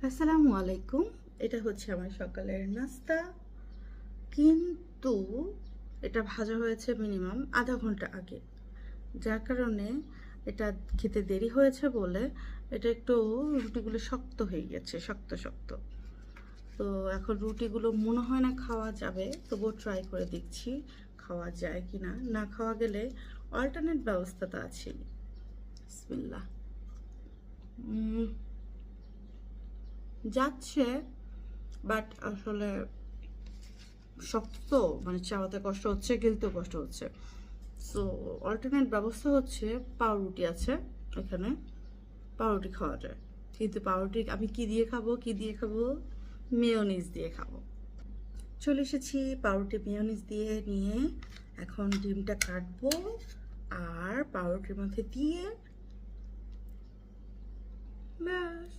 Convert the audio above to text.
আসসালামু আলাইকুম। এটা হচ্ছে আমার সকালের নাস্তা, কিন্তু এটা ভাজা হয়েছে মিনিমাম আধা ঘন্টা আগে, যার কারণে এটা খেতে দেরি হয়েছে বলে এটা একটু রুটিগুলো শক্ত হয়ে গেছে, শক্ত শক্ত। তো এখন রুটিগুলো মনে হয় না খাওয়া যাবে, তবুও ট্রাই করে দেখছি খাওয়া যায় কি না। না খাওয়া গেলে অল্টারনেট ব্যবস্থা তো আছেই। বিসমিল্লাহ। যাচ্ছে, বাট আসলে শক্ত, মানে চাওয়াতে কষ্ট হচ্ছে, গিলতেও কষ্ট হচ্ছে। সো অল্টারনেট ব্যবস্থা হচ্ছে পাউরুটি আছে এখানে, পাউরুটি খাওয়া যায়। কিন্তু পাউরুটি আমি কি দিয়ে খাবো, কি দিয়ে খাবো? মেয়োনিজ দিয়ে খাবো। চলে এসেছি পাউরুটি মেয়োনিজ দিয়ে নিয়ে। এখন ডিমটা কাটবো আর পাউরুটির মধ্যে দিয়ে ব্যাস।